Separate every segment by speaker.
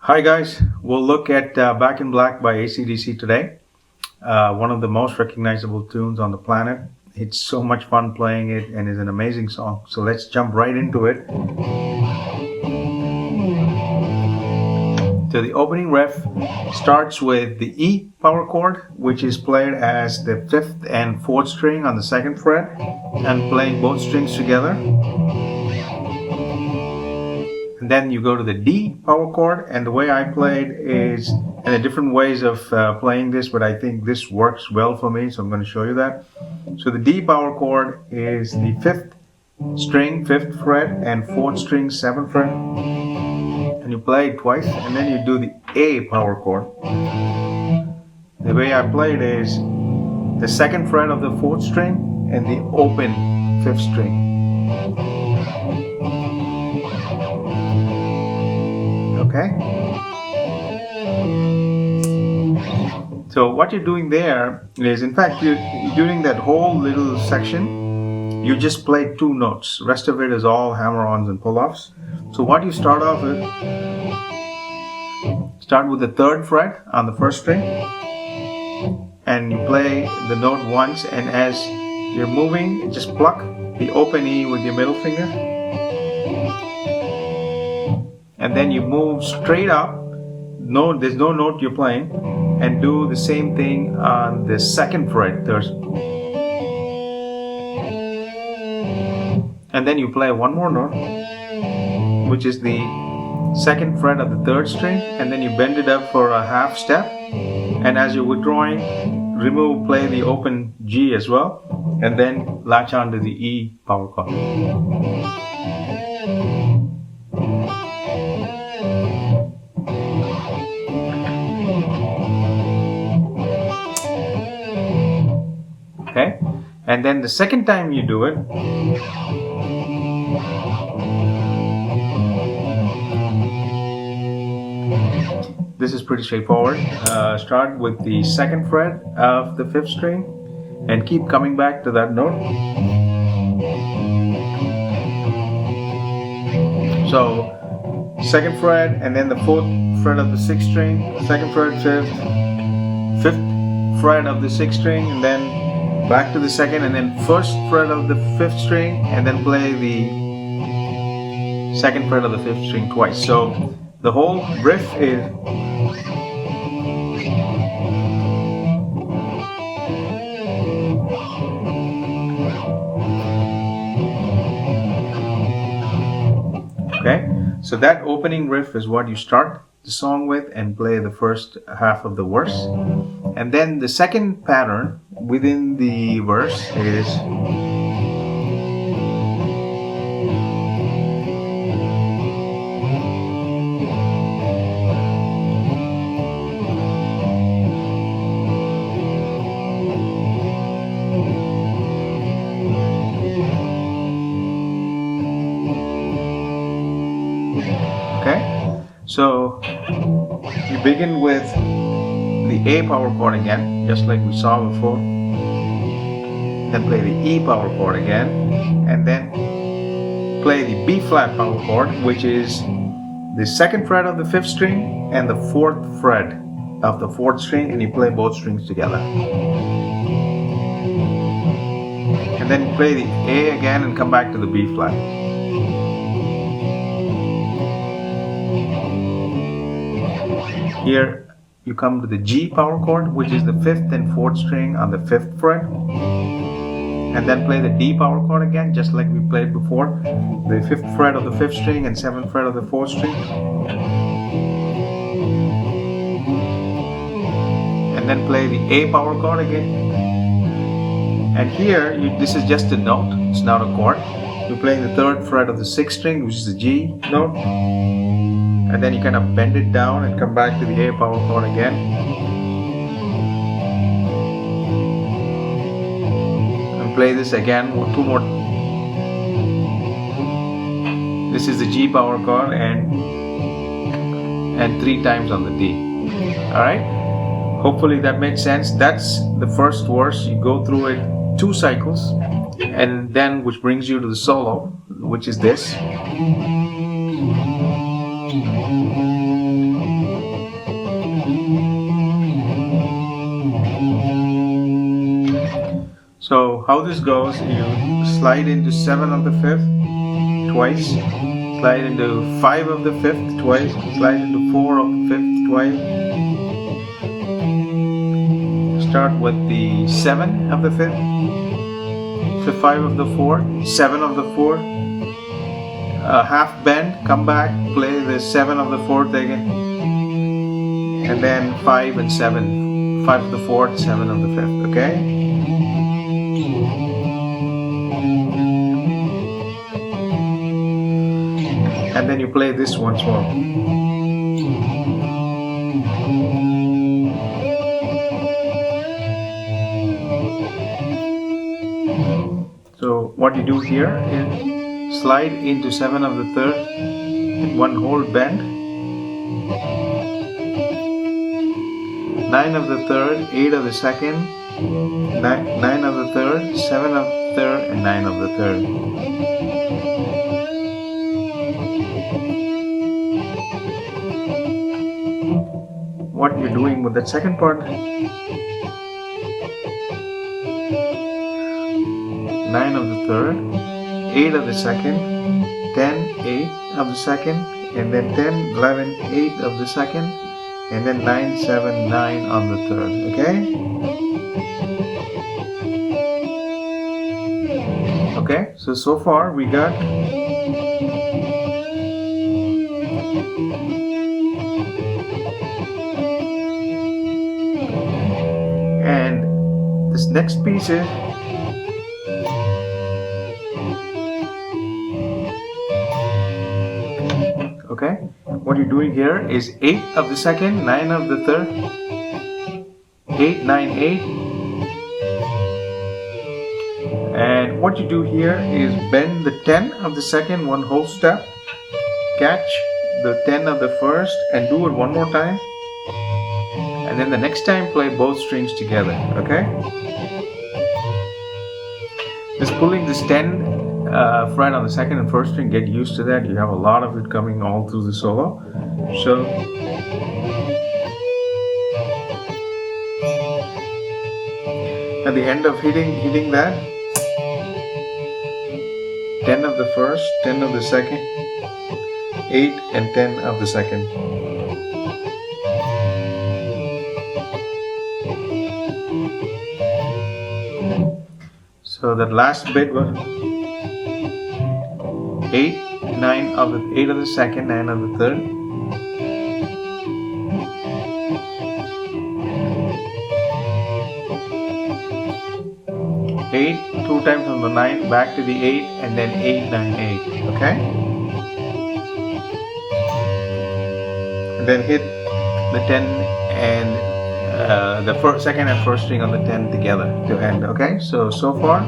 Speaker 1: Hi guys, we'll look at Back in Black by AC/DC today. One of the most recognizable tunes on the planet. It's so much fun playing it and is an amazing song. So let's jump right into it. So the opening riff starts with the E power chord, which is played as the 5th and 4th string on the 2nd fret and playing both strings together. And then you go to the D power chord, and the way I played is, and the different ways of playing this, but I think this works well for me, so I'm going to show you that. So the D power chord is the 5th string, 5th fret, and 4th string, 7th fret, and you play it twice, and then you do the A power chord. The way I play it is the 2nd fret of the 4th string and the open 5th string. Okay? So what you're doing there is, in fact, during that whole little section, you just play 2 notes. The rest of it is all hammer-ons and pull-offs. So what you start off with, start with the 3rd fret on the 1st string, and you play the note once, and as you're moving, just pluck the open E with your middle finger. And then you move straight up, there's no note you're playing, and do the same thing on the 2nd fret. And then you play one more note, which is the 2nd fret of the 3rd string, and then you bend it up for a half step, and as you're withdrawing, play the open G as well, and then latch onto the E power chord. Okay, and then the second time you do it, this is pretty straightforward. Start with the 2nd fret of the 5th string and keep coming back to that note. So 2nd fret and then the 4th fret of the 6th string, 2nd fret, 5th fret of the 6th string, and then back to the 2nd, and then 1st fret of the 5th string, and then play the 2nd fret of the 5th string twice. So the whole riff is okay. So that opening riff is what you start the song with and play the first half of the verse. And then the second pattern within the verse is okay. So you begin with the A power chord again, just like we saw before. Then play the E power chord again, and then play the B flat power chord, which is the 2nd fret of the 5th string and the 4th fret of the 4th string, and you play both strings together. And then play the A again and come back to the B flat. Here you come to the G power chord, which is the 5th and 4th string on the 5th fret, and then play the D power chord again, just like we played before, the 5th fret of the 5th string and 7th fret of the 4th string, and then play the A power chord again. And here, this is just a note, it's not a chord. You're playing the 3rd fret of the 6th string, which is the G note, and then you kind of bend it down and come back to the A power chord again. And play this again, 2 more. This is the G power chord and 3 times on the D. Alright? Hopefully that made sense. That's the first verse. You go through it 2 cycles, and then which brings you to the solo, which is this. how this goes, you slide into 7 of the 5th twice, slide into 5 of the 5th twice, slide into 4 of the 5th twice. Start with the 7 of the 5th, so 5 of the 4th, 7 of the 4th, half bend, come back, play the 7 of the 4th again, and then 5 and 7, 5 of the 4th, 7 of the 5th, okay? And then you play this once more. So what you do here is slide into 7 of the 3rd in one whole bend, 9 of the 3rd, 8 of the 2nd, 9 of the 3rd, 7 of the 3rd, and 9 of the 3rd. What you're doing with that second part, 9 of the 3rd, 8 of the 2nd, 10, 8 of the 2nd, and then 10, 11, 8 of the 2nd, and then 9, 7, 9 on the 3rd, okay? Okay, so far we got and this next piece is okay, what you're doing here is 8 of the 2nd, 9 of the 3rd, 8, 9, 8. And what you do here is bend the 10 of the 2nd one whole step, catch the 10 of the 1st and do it one more time. And then the next time play both strings together, okay? Just pulling this 10 fret on the 2nd and 1st string, get used to that. You have a lot of it coming all through the solo. So at the end of hitting that, 10 of the 1st, 10 of the 2nd, 8 and 10 of the 2nd. So that last bit was 8, 9 of the 8 of the 2nd, 9 of the 3rd. Eight, 2 times on the 9, back to the 8, and then 8, 9, 8. Okay? And then hit the 10 and the second and first string on the 10 together to end. Okay? So far.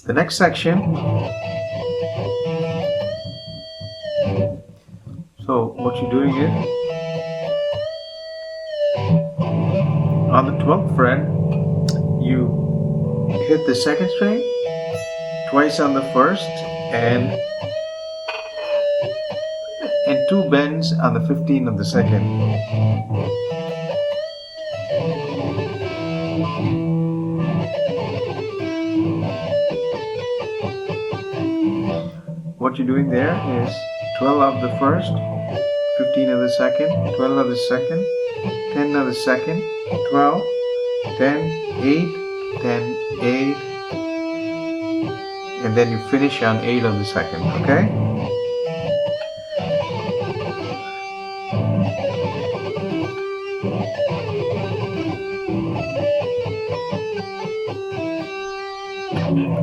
Speaker 1: The next section, so what you're doing is, on the 12th fret, you hit the 2nd string, twice on the 1st, and 2 bends on the 15 of the 2nd. What you're doing there is 12 of the 1st, 15 of the 2nd, 12 of the 2nd, 10 of the 2nd, 12, 10, 8, 10, 8, and then you finish on 8 of the 2nd, okay?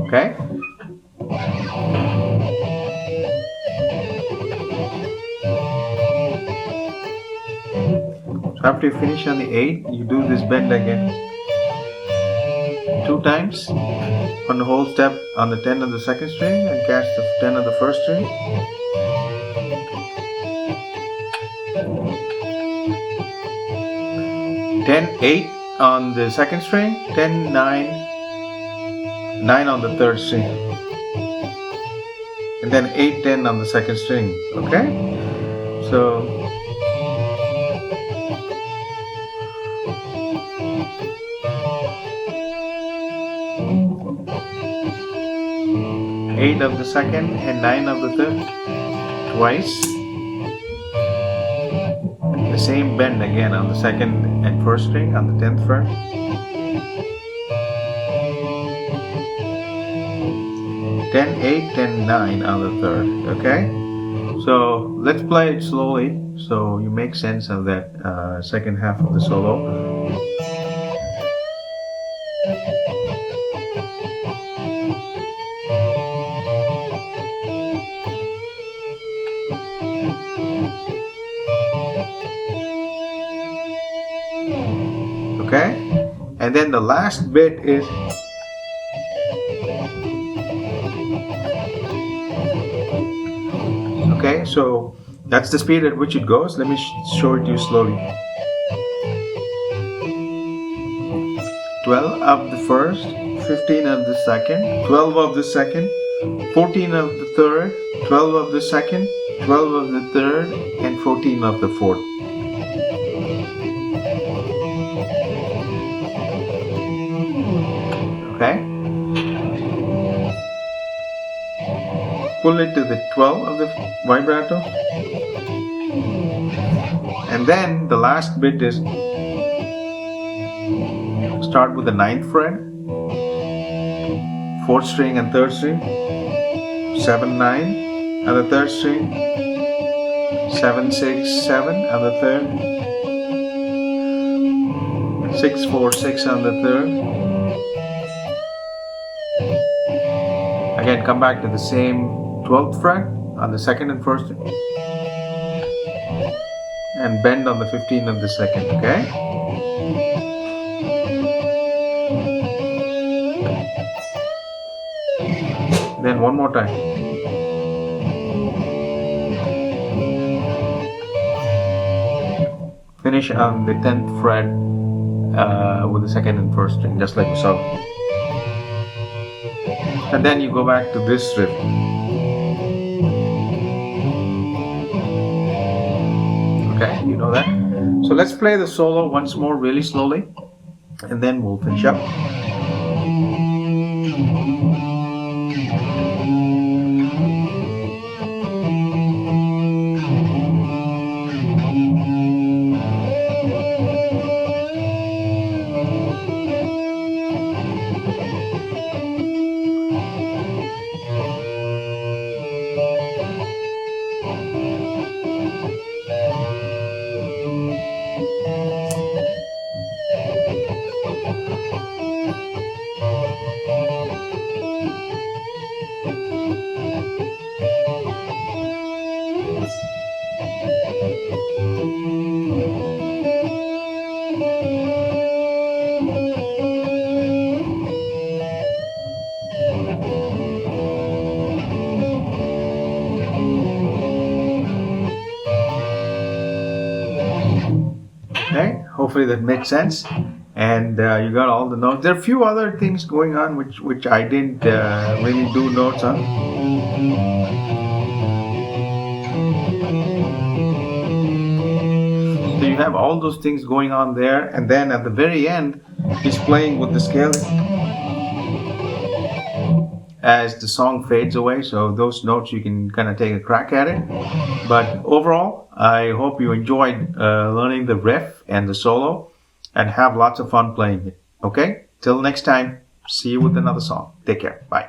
Speaker 1: Okay? So after you finish on the 8, you do this bend again 2 times on the whole step on the 10 of the 2nd string and catch the 10 of the 1st string. Ten, 8 on the 2nd string, 10, 9, 9 on the third string, and then 8, 10 on the second string. Okay, so 8 of the second and 9 of the third twice. The same bend again on the second and first string on the 10th fret. 10, 8, 10, 9 on the third. Okay, so let's play it slowly so you make sense of that second half of the solo. Okay, and then the last bit is okay, so that's the speed at which it goes. Let me show it to you slowly. 12 of the first, 15 of the second, 12 of the second, 14 of the third, 12 of the second, 12 of the third, and 14 of the fourth. Okay, pull it to the 12 of the vibrato, and then the last bit is start with the 9th fret, 4th string and 3rd string, 7, 9 on the 3rd string, 7, 6, 7 on the 3rd, 6, 4, 6 on the 3rd. Again, come back to the same 12th fret on the 2nd and 1st, and bend on the 15th of the 2nd. Okay. Then one more time. Finish on the 10th fret with the 2nd and 1st string, just like we saw. And then you go back to this riff. Okay, you know that? So let's play the solo once more really slowly, and then we'll finish up. Okay, hopefully that makes sense, and you got all the notes. There are a few other things going on which I didn't really do notes on. So you have all those things going on there, and then at the very end, he's playing with the scale as the song fades away, so those notes you can kind of take a crack at it. But overall, I hope you enjoyed learning the riff and the solo, and have lots of fun playing it. Okay, till next time, see you with another song. Take care, bye.